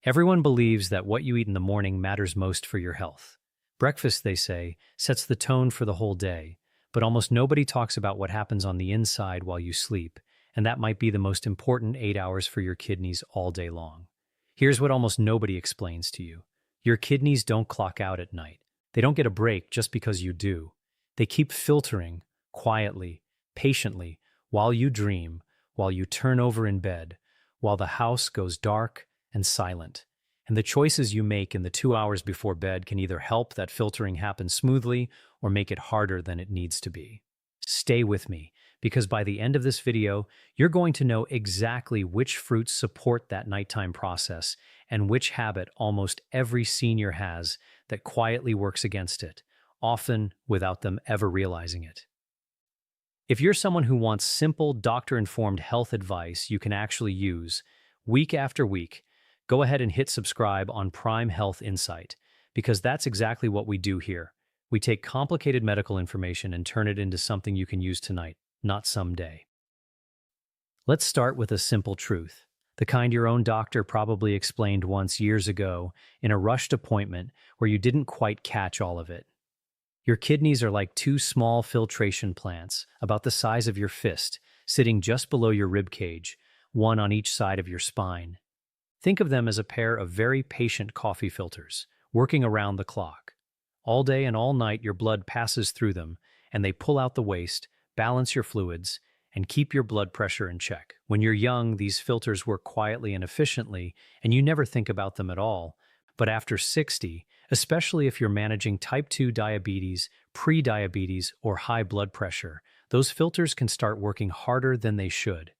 Everyone believes that what you eat in the morning matters most for your health. Breakfast, they say, sets the tone for the whole day, but almost nobody talks about what happens on the inside while you sleep, and that might be the most important 8 hours for your kidneys all day long. Here's what almost nobody explains to you. Your kidneys don't clock out at night. They don't get a break just because you do. They keep filtering, quietly, patiently, while you dream, while you turn over in bed, while the house goes dark and silent. And the choices you make in the 2 hours before bed can either help that filtering happen smoothly or make it harder than it needs to be. Stay with me, because by the end of this video, you're going to know exactly which fruits support that nighttime process and which habit almost every senior has that quietly works against it, often without them ever realizing it. If you're someone who wants simple, doctor-informed health advice you can actually use week after week, go ahead and hit subscribe on Prime Health Insight, because that's exactly what we do here. We take complicated medical information and turn it into something you can use tonight, not someday. Let's start with a simple truth, the kind your own doctor probably explained once years ago in a rushed appointment where you didn't quite catch all of it. Your kidneys are like two small filtration plants, about the size of your fist, sitting just below your rib cage, one on each side of your spine. Think of them as a pair of very patient coffee filters, working around the clock. All day and all night your blood passes through them, and they pull out the waste, balance your fluids, and keep your blood pressure in check. When you're young, these filters work quietly and efficiently, and you never think about them at all. But after 60, especially if you're managing type 2 diabetes, prediabetes, or high blood pressure, those filters can start working harder than they should.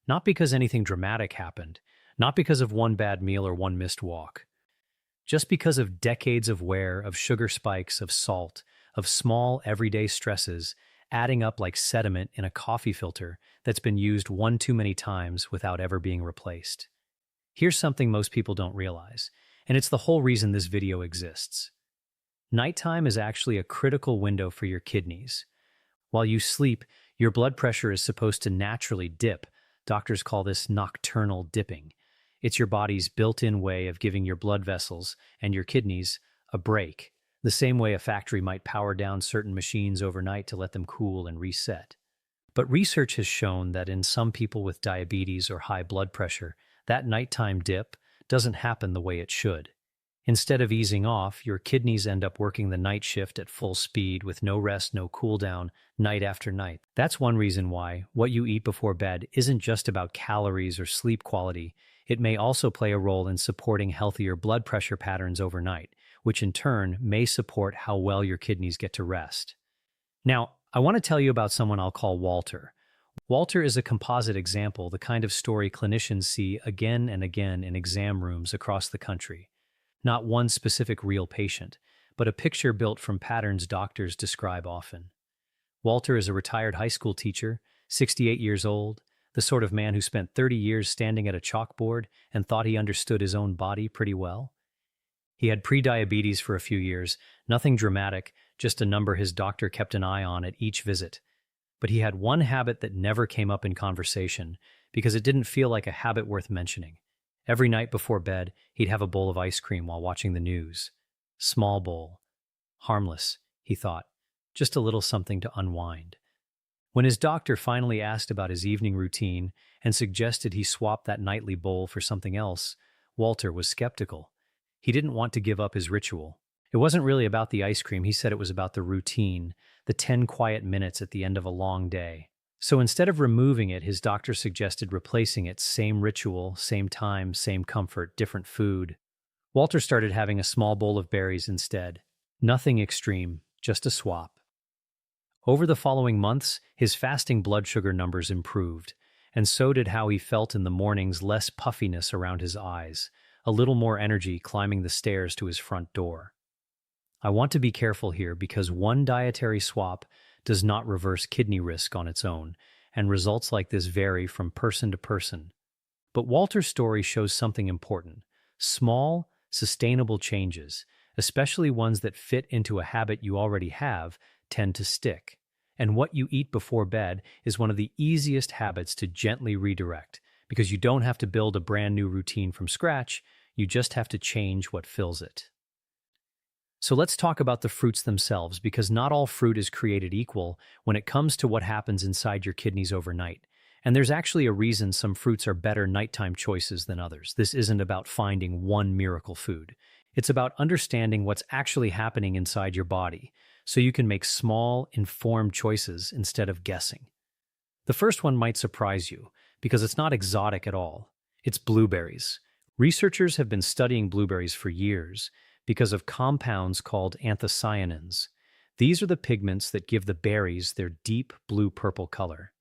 Not because anything dramatic happened, not because of one bad meal or one missed walk. Just because of decades of wear, of sugar spikes, of salt, of small everyday stresses, adding up like sediment in a coffee filter that's been used one too many times without ever being replaced. Here's something most people don't realize, and it's the whole reason this video exists. Nighttime is actually a critical window for your kidneys. While you sleep, your blood pressure is supposed to naturally dip. Doctors call this nocturnal dipping. It's your body's built-in way of giving your blood vessels and your kidneys a break, the same way a factory might power down certain machines overnight to let them cool and reset. But research has shown that in some people with diabetes or high blood pressure, that nighttime dip doesn't happen the way it should. Instead of easing off, your kidneys end up working the night shift at full speed with no rest, no cool down, night after night. That's one reason why what you eat before bed isn't just about calories or sleep quality. It may also play a role in supporting healthier blood pressure patterns overnight, which in turn may support how well your kidneys get to rest. Now, I want to tell you about someone I'll call Walter. Walter is a composite example, the kind of story clinicians see again and again in exam rooms across the country. Not one specific real patient, but a picture built from patterns doctors describe often. Walter is a retired high school teacher, 68 years old, the sort of man who spent 30 years standing at a chalkboard and thought he understood his own body pretty well. He had prediabetes for a few years, nothing dramatic, just a number his doctor kept an eye on at each visit. But he had one habit that never came up in conversation because it didn't feel like a habit worth mentioning. Every night before bed, he'd have a bowl of ice cream while watching the news. Small bowl. Harmless, he thought. Just a little something to unwind. When his doctor finally asked about his evening routine and suggested he swap that nightly bowl for something else, Walter was skeptical. He didn't want to give up his ritual. It wasn't really about the ice cream, he said it was about the routine, the 10 quiet minutes at the end of a long day. So instead of removing it, his doctor suggested replacing it, same ritual, same time, same comfort, different food. Walter started having a small bowl of berries instead. Nothing extreme, just a swap. Over the following months, his fasting blood sugar numbers improved, and so did how he felt in the mornings, less puffiness around his eyes, a little more energy climbing the stairs to his front door. I want to be careful here because one dietary swap does not reverse kidney risk on its own, and results like this vary from person to person. But Walter's story shows something important. Small, sustainable changes, especially ones that fit into a habit you already have, tend to stick. And what you eat before bed is one of the easiest habits to gently redirect, because you don't have to build a brand new routine from scratch. You just have to change what fills it. So let's talk about the fruits themselves, because not all fruit is created equal when it comes to what happens inside your kidneys overnight. And there's actually a reason some fruits are better nighttime choices than others. This isn't about finding one miracle food. It's about understanding what's actually happening inside your body, so you can make small, informed choices instead of guessing. The first one might surprise you, because it's not exotic at all. It's blueberries. Researchers have been studying blueberries for years because of compounds called anthocyanins. These are the pigments that give the berries their deep blue-purple color.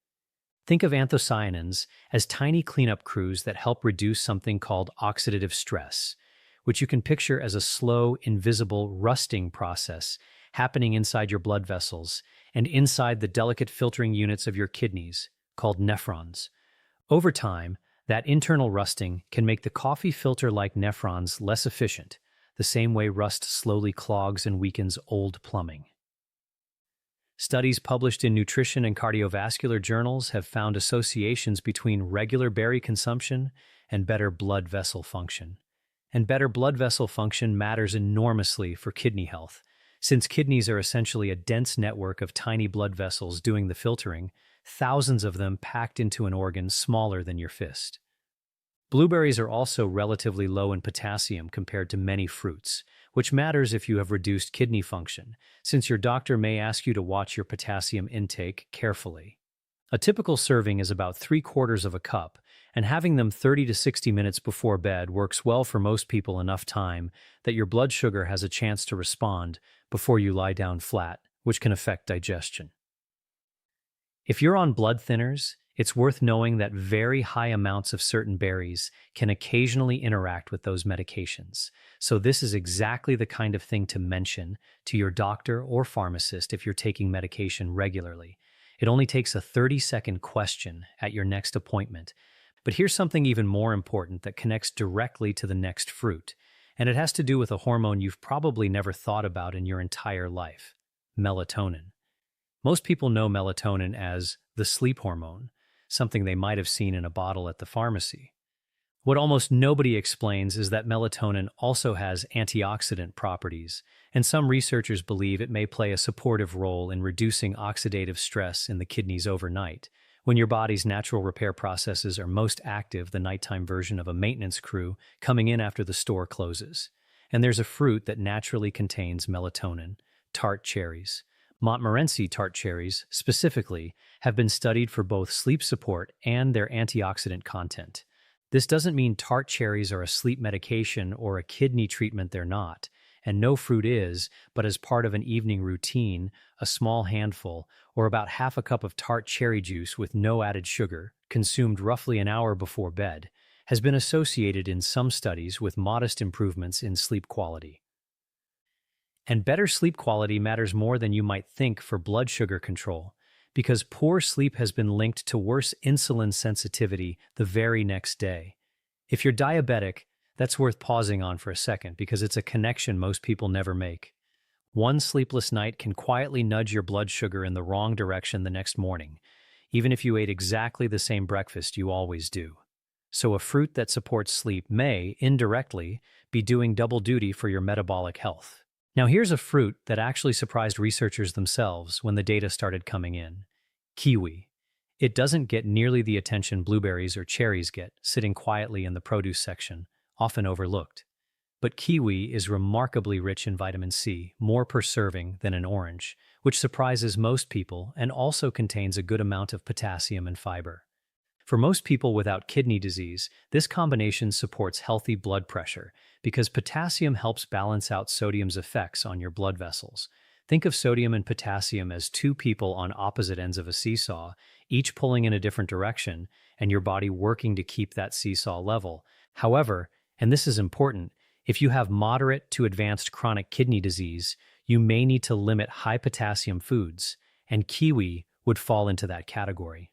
Think of anthocyanins as tiny cleanup crews that help reduce something called oxidative stress, which you can picture as a slow, invisible rusting process happening inside your blood vessels and inside the delicate filtering units of your kidneys, called nephrons. Over time, that internal rusting can make the coffee filter-like nephrons less efficient, the same way rust slowly clogs and weakens old plumbing. Studies published in nutrition and cardiovascular journals have found associations between regular berry consumption and better blood vessel function. And better blood vessel function matters enormously for kidney health, since kidneys are essentially a dense network of tiny blood vessels doing the filtering, thousands of them packed into an organ smaller than your fist. Blueberries are also relatively low in potassium compared to many fruits, which matters if you have reduced kidney function, since your doctor may ask you to watch your potassium intake carefully. A typical serving is about 3/4 of a cup, and having them 30 to 60 minutes before bed works well for most people, enough time that your blood sugar has a chance to respond before you lie down flat, which can affect digestion. If you're on blood thinners, it's worth knowing that very high amounts of certain berries can occasionally interact with those medications. So this is exactly the kind of thing to mention to your doctor or pharmacist if you're taking medication regularly. It only takes a 30-second question at your next appointment. But here's something even more important that connects directly to the next fruit, and it has to do with a hormone you've probably never thought about in your entire life: melatonin. Most people know melatonin as the sleep hormone, something they might have seen in a bottle at the pharmacy. What almost nobody explains is that melatonin also has antioxidant properties, and some researchers believe it may play a supportive role in reducing oxidative stress in the kidneys overnight, when your body's natural repair processes are most active, the nighttime version of a maintenance crew coming in after the store closes. And there's a fruit that naturally contains melatonin: tart cherries. Montmorency tart cherries, specifically, have been studied for both sleep support and their antioxidant content. This doesn't mean tart cherries are a sleep medication or a kidney treatment. They're not, and no fruit is, but as part of an evening routine, a small handful, or about half a cup of tart cherry juice with no added sugar, consumed roughly an hour before bed, has been associated in some studies with modest improvements in sleep quality. And better sleep quality matters more than you might think for blood sugar control, because poor sleep has been linked to worse insulin sensitivity the very next day. If you're diabetic, that's worth pausing on for a second, because it's a connection most people never make. One sleepless night can quietly nudge your blood sugar in the wrong direction the next morning, even if you ate exactly the same breakfast you always do. So a fruit that supports sleep may, indirectly, be doing double duty for your metabolic health. Now here's a fruit that actually surprised researchers themselves when the data started coming in: kiwi. It doesn't get nearly the attention blueberries or cherries get, sitting quietly in the produce section, often overlooked. But kiwi is remarkably rich in vitamin C, more per serving than an orange, which surprises most people, and also contains a good amount of potassium and fiber. For most people without kidney disease, this combination supports healthy blood pressure because potassium helps balance out sodium's effects on your blood vessels. Think of sodium and potassium as two people on opposite ends of a seesaw, each pulling in a different direction, and your body working to keep that seesaw level. However, and this is important, if you have moderate to advanced chronic kidney disease, you may need to limit high potassium foods, and kiwi would fall into that category.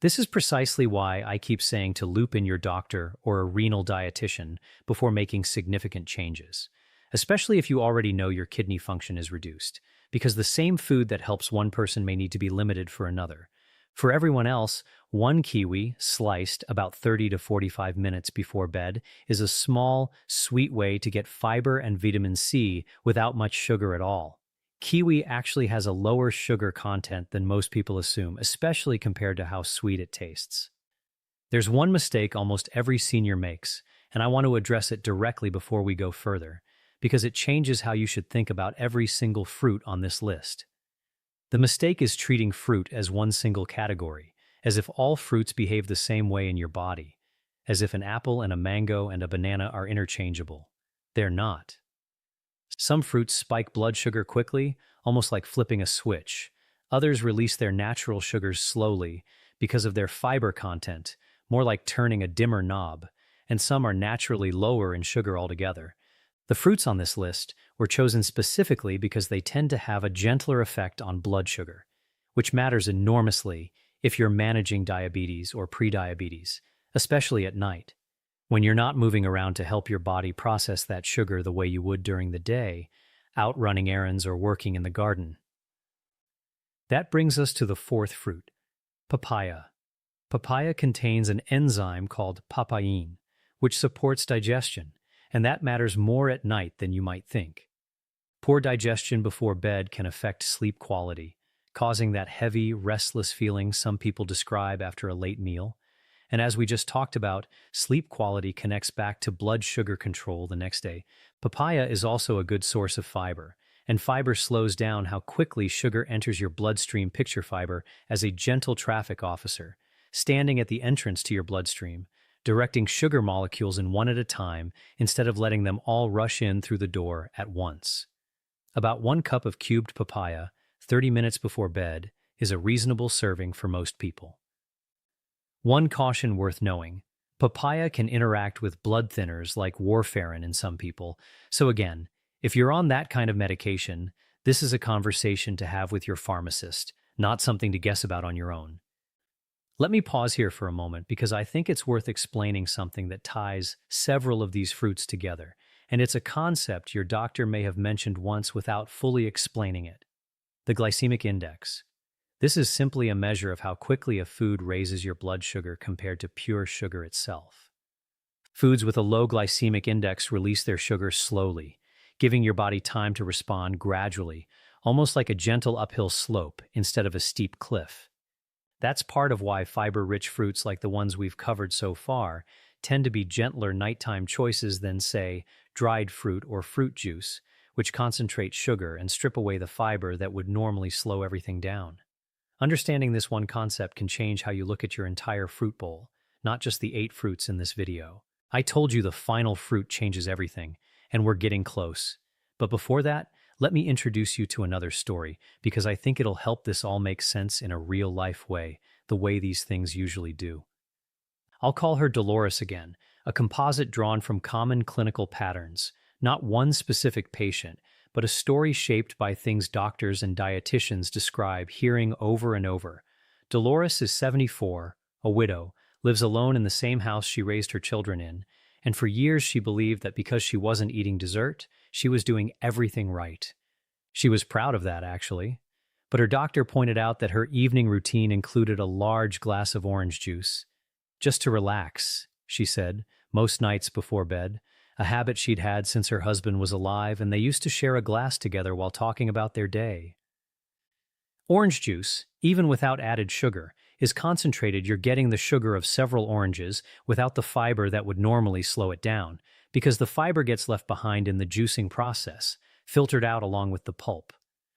This is precisely why I keep saying to loop in your doctor or a renal dietitian before making significant changes, especially if you already know your kidney function is reduced, because the same food that helps one person may need to be limited for another. For everyone else, one kiwi, sliced about 30 to 45 minutes before bed, is a small, sweet way to get fiber and vitamin C without much sugar at all. Kiwi actually has a lower sugar content than most people assume, especially compared to how sweet it tastes. There's one mistake almost every senior makes, and I want to address it directly before we go further, because it changes how you should think about every single fruit on this list. The mistake is treating fruit as one single category, as if all fruits behave the same way in your body, as if an apple and a mango and a banana are interchangeable. They're not. Some fruits spike blood sugar quickly, almost like flipping a switch. Others release their natural sugars slowly because of their fiber content, more like turning a dimmer knob, and some are naturally lower in sugar altogether. The fruits on this list were chosen specifically because they tend to have a gentler effect on blood sugar, which matters enormously if you're managing diabetes or prediabetes, especially at night, when you're not moving around to help your body process that sugar the way you would during the day, out running errands or working in the garden. That brings us to the fourth fruit, papaya. Papaya contains an enzyme called papain, which supports digestion, and that matters more at night than you might think. Poor digestion before bed can affect sleep quality, causing that heavy, restless feeling some people describe after a late meal. And as we just talked about, sleep quality connects back to blood sugar control the next day. Papaya is also a good source of fiber, and fiber slows down how quickly sugar enters your bloodstream. Picture fiber as a gentle traffic officer, standing at the entrance to your bloodstream, directing sugar molecules in one at a time instead of letting them all rush in through the door at once. About 1 cup of cubed papaya, 30 minutes before bed, is a reasonable serving for most people. One caution worth knowing: papaya can interact with blood thinners like warfarin in some people, so again, if you're on that kind of medication, this is a conversation to have with your pharmacist, not something to guess about on your own. Let me pause here for a moment because I think it's worth explaining something that ties several of these fruits together, and it's a concept your doctor may have mentioned once without fully explaining it: the glycemic index. This is simply a measure of how quickly a food raises your blood sugar compared to pure sugar itself. Foods with a low glycemic index release their sugar slowly, giving your body time to respond gradually, almost like a gentle uphill slope instead of a steep cliff. That's part of why fiber-rich fruits like the ones we've covered so far tend to be gentler nighttime choices than, say, dried fruit or fruit juice, which concentrate sugar and strip away the fiber that would normally slow everything down. Understanding this one concept can change how you look at your entire fruit bowl, not just the 8 fruits in this video. I told you the final fruit changes everything, and we're getting close. But before that, let me introduce you to another story, because I think it'll help this all make sense in a real-life way, the way these things usually do. I'll call her Dolores again, a composite drawn from common clinical patterns, not one specific patient, but a story shaped by things doctors and dietitians describe hearing over and over. Dolores is 74, a widow, lives alone in the same house she raised her children in, and for years she believed that because she wasn't eating dessert, she was doing everything right. She was proud of that, actually. But her doctor pointed out that her evening routine included a large glass of orange juice. Just to relax, she said, most nights before bed, a habit she'd had since her husband was alive, and they used to share a glass together while talking about their day. Orange juice, even without added sugar, is concentrated. You're getting the sugar of several oranges without the fiber that would normally slow it down, because the fiber gets left behind in the juicing process, filtered out along with the pulp.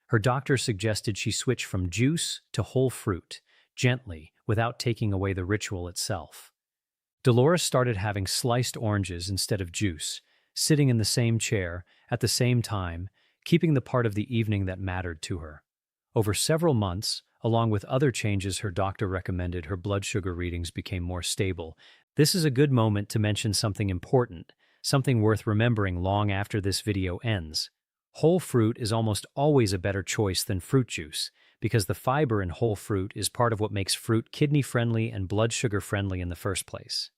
Her doctor suggested she switch from juice to whole fruit, gently, without taking away the ritual itself. Dolores started having sliced oranges instead of juice, sitting in the same chair, at the same time, keeping the part of the evening that mattered to her. Over several months, along with other changes her doctor recommended, her blood sugar readings became more stable. This is a good moment to mention something important, something worth remembering long after this video ends. Whole fruit is almost always a better choice than fruit juice, because the fiber in whole fruit is part of what makes fruit kidney-friendly and blood sugar-friendly in the first place.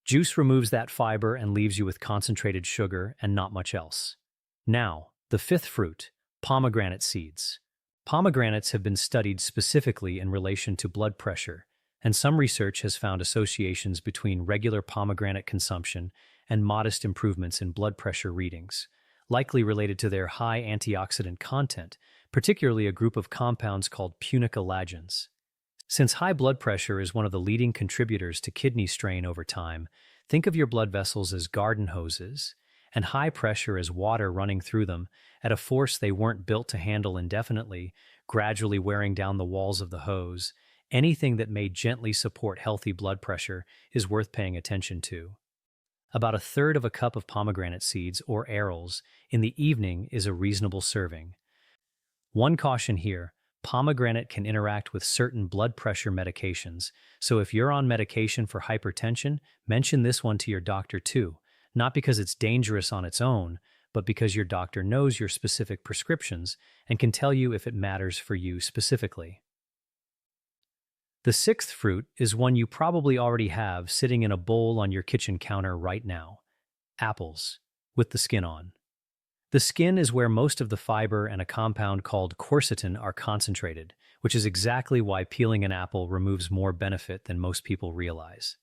Juice removes that fiber and leaves you with concentrated sugar and not much else. Now, the 5th fruit, pomegranate seeds. Pomegranates have been studied specifically in relation to blood pressure, and some research has found associations between regular pomegranate consumption and modest improvements in blood pressure readings, likely related to their high antioxidant content, particularly a group of compounds called punicalagins. Since high blood pressure is one of the leading contributors to kidney strain over time, think of your blood vessels as garden hoses, and high pressure as water running through them at a force they weren't built to handle indefinitely, gradually wearing down the walls of the hose. Anything that may gently support healthy blood pressure is worth paying attention to. About a third of a cup of pomegranate seeds, or arils, in the evening is a reasonable serving. One caution here: pomegranate can interact with certain blood pressure medications, so if you're on medication for hypertension, mention this one to your doctor too, not because it's dangerous on its own, but because your doctor knows your specific prescriptions and can tell you if it matters for you specifically. The sixth fruit is one you probably already have sitting in a bowl on your kitchen counter right now: apples, with the skin on. The skin is where most of the fiber and a compound called quercetin are concentrated, which is exactly why peeling an apple removes more benefit than most people realize.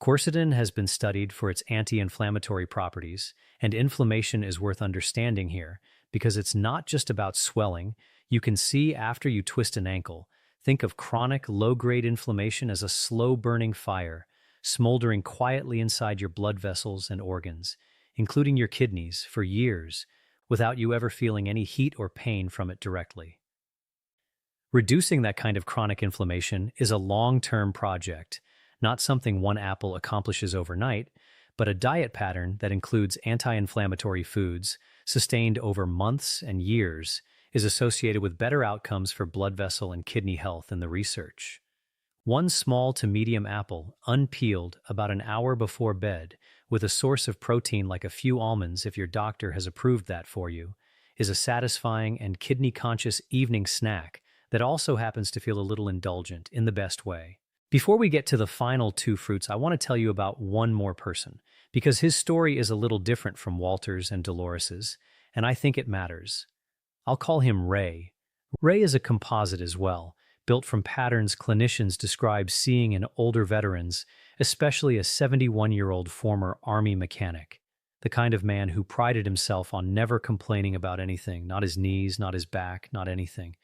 Quercetin has been studied for its anti-inflammatory properties, and inflammation is worth understanding here because it's not just about swelling. You can see after you twist an ankle. Think of chronic, low-grade inflammation as a slow-burning fire, smoldering quietly inside your blood vessels and organs, including your kidneys, for years, without you ever feeling any heat or pain from it directly. Reducing that kind of chronic inflammation is a long-term project, not something one apple accomplishes overnight, but a diet pattern that includes anti-inflammatory foods, sustained over months and years, is associated with better outcomes for blood vessel and kidney health in the research. One small to medium apple, unpeeled, about an hour before bed, with a source of protein like a few almonds if your doctor has approved that for you, is a satisfying and kidney-conscious evening snack that also happens to feel a little indulgent in the best way. Before we get to the final two fruits, I want to tell you about one more person, because his story is a little different from Walter's and Dolores's, and I think it matters. I'll call him Ray. Ray is a composite as well, built from patterns clinicians describe seeing in older veterans, especially a 71-year-old former Army mechanic, the kind of man who prided himself on never complaining about anything, not his knees, not his back, not anything.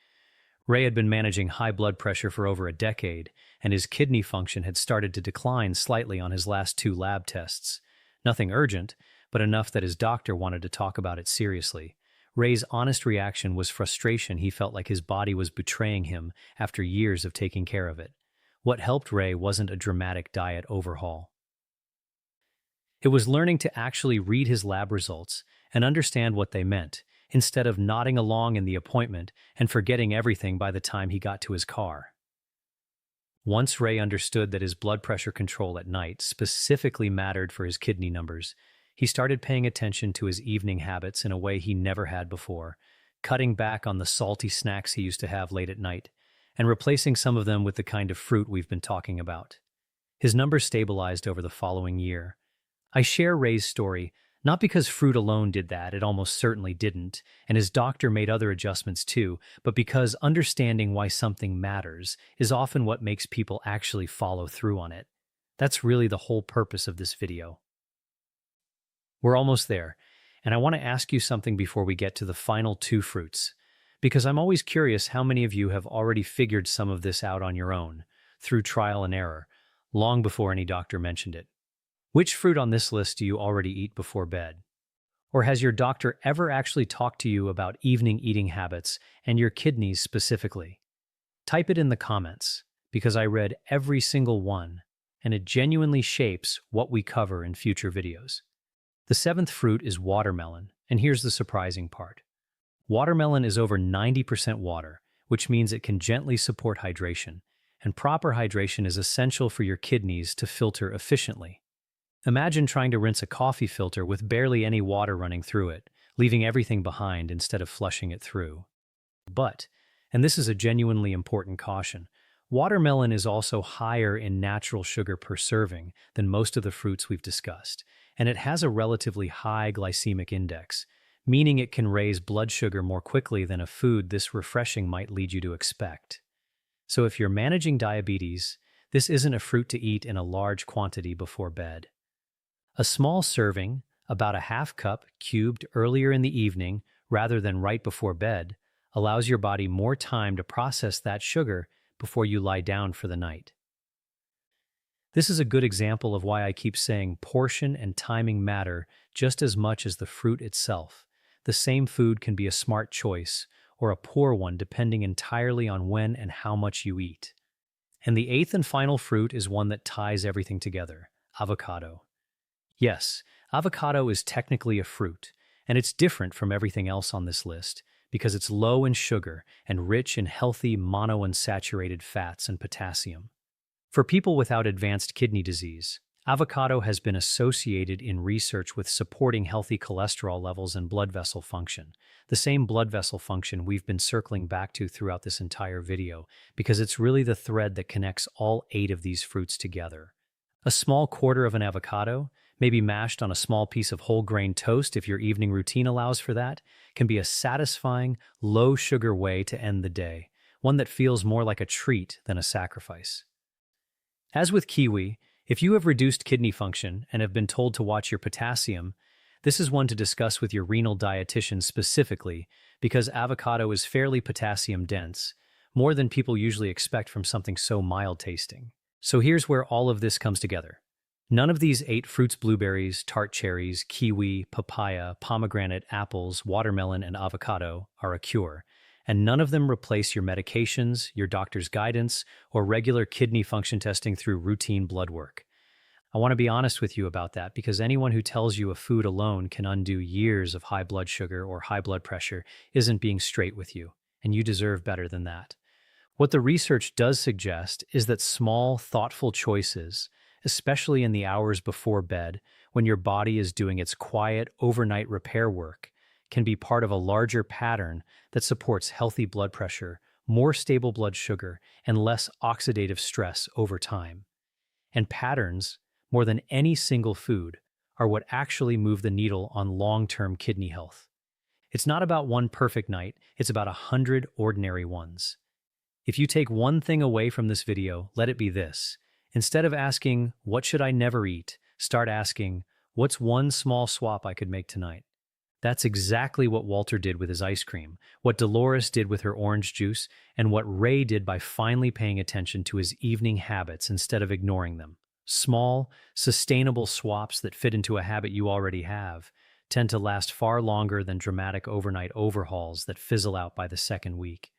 Ray had been managing high blood pressure for over a decade, and his kidney function had started to decline slightly on his last two lab tests. Nothing urgent, but enough that his doctor wanted to talk about it seriously. Ray's honest reaction was frustration. He felt like his body was betraying him after years of taking care of it. What helped Ray wasn't a dramatic diet overhaul. It was learning to actually read his lab results and understand what they meant, instead of nodding along in the appointment and forgetting everything by the time he got to his car. Once Ray understood that his blood pressure control at night specifically mattered for his kidney numbers, he started paying attention to his evening habits in a way he never had before, cutting back on the salty snacks he used to have late at night, and replacing some of them with the kind of fruit we've been talking about. His numbers stabilized over the following year. I share Ray's story not because fruit alone did that, it almost certainly didn't, and his doctor made other adjustments too, but because understanding why something matters is often what makes people actually follow through on it. That's really the whole purpose of this video. We're almost there, and I want to ask you something before we get to the final two fruits, because I'm always curious how many of you have already figured some of this out on your own, through trial and error, long before any doctor mentioned it. Which fruit on this list do you already eat before bed? Or has your doctor ever actually talked to you about evening eating habits and your kidneys specifically? Type it in the comments, because I read every single one, and it genuinely shapes what we cover in future videos. The seventh fruit is watermelon, and here's the surprising part. Watermelon is over 90% water, which means it can gently support hydration, and proper hydration is essential for your kidneys to filter efficiently. Imagine trying to rinse a coffee filter with barely any water running through it, leaving everything behind instead of flushing it through. But, and this is a genuinely important caution, watermelon is also higher in natural sugar per serving than most of the fruits we've discussed, and it has a relatively high glycemic index, meaning it can raise blood sugar more quickly than a food this refreshing might lead you to expect. So if you're managing diabetes, this isn't a fruit to eat in a large quantity before bed. A small serving, about a half cup cubed earlier in the evening rather than right before bed, allows your body more time to process that sugar before you lie down for the night. This is a good example of why I keep saying portion and timing matter just as much as the fruit itself. The same food can be a smart choice or a poor one depending entirely on when and how much you eat. And the eighth and final fruit is one that ties everything together: avocado. Yes, avocado is technically a fruit, and it's different from everything else on this list because it's low in sugar and rich in healthy monounsaturated fats and potassium. For people without advanced kidney disease, avocado has been associated in research with supporting healthy cholesterol levels and blood vessel function, the same blood vessel function we've been circling back to throughout this entire video, because it's really the thread that connects all 8 of these fruits together. A small quarter of an avocado, maybe mashed on a small piece of whole grain toast if your evening routine allows for that, can be a satisfying, low-sugar way to end the day, one that feels more like a treat than a sacrifice. As with kiwi, if you have reduced kidney function and have been told to watch your potassium, this is one to discuss with your renal dietitian specifically because avocado is fairly potassium dense, more than people usually expect from something so mild tasting. So here's where all of this comes together. None of these 8 fruits, blueberries, tart cherries, kiwi, papaya, pomegranate, apples, watermelon, and avocado, are a cure, and none of them replace your medications, your doctor's guidance, or regular kidney function testing through routine blood work. I want to be honest with you about that because anyone who tells you a food alone can undo years of high blood sugar or high blood pressure isn't being straight with you, and you deserve better than that. What the research does suggest is that small, thoughtful choices, especially in the hours before bed, when your body is doing its quiet, overnight repair work, can be part of a larger pattern that supports healthy blood pressure, more stable blood sugar, and less oxidative stress over time. And patterns, more than any single food, are what actually move the needle on long-term kidney health. It's not about one perfect night, it's about 100 ordinary ones. If you take one thing away from this video, let it be this. Instead of asking, "What should I never eat?" start asking, "What's one small swap I could make tonight?" That's exactly what Walter did with his ice cream, what Dolores did with her orange juice, and what Ray did by finally paying attention to his evening habits instead of ignoring them. Small, sustainable swaps that fit into a habit you already have tend to last far longer than dramatic overnight overhauls that fizzle out by the second week.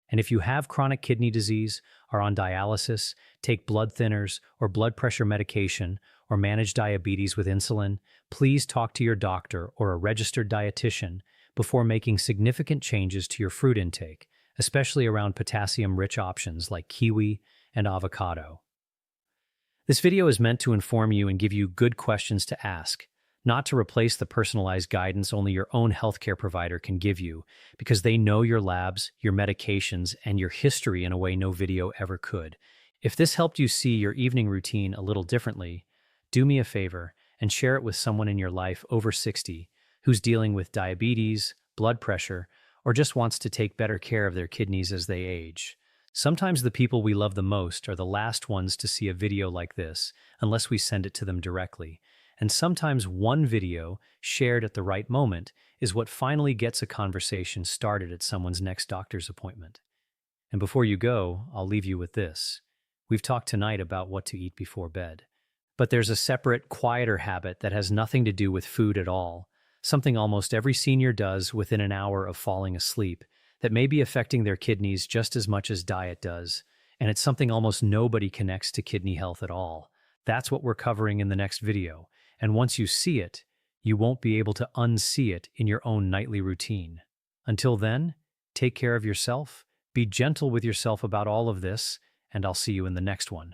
And if you have chronic kidney disease, are on dialysis, take blood thinners or blood pressure medication, or manage diabetes with insulin, please talk to your doctor or a registered dietitian before making significant changes to your fruit intake, especially around potassium-rich options like kiwi and avocado. This video is meant to inform you and give you good questions to ask, not to replace the personalized guidance only your own healthcare provider can give you, because they know your labs, your medications, and your history in a way no video ever could. If this helped you see your evening routine a little differently, do me a favor and share it with someone in your life over 60 who's dealing with diabetes, blood pressure, or just wants to take better care of their kidneys as they age. Sometimes the people we love the most are the last ones to see a video like this, unless we send it to them directly. And sometimes one video, shared at the right moment, is what finally gets a conversation started at someone's next doctor's appointment. And before you go, I'll leave you with this. We've talked tonight about what to eat before bed. But there's a separate, quieter habit that has nothing to do with food at all, something almost every senior does within an hour of falling asleep, that may be affecting their kidneys just as much as diet does, and it's something almost nobody connects to kidney health at all. That's what we're covering in the next video, and once you see it, you won't be able to unsee it in your own nightly routine. Until then, take care of yourself, be gentle with yourself about all of this, and I'll see you in the next one.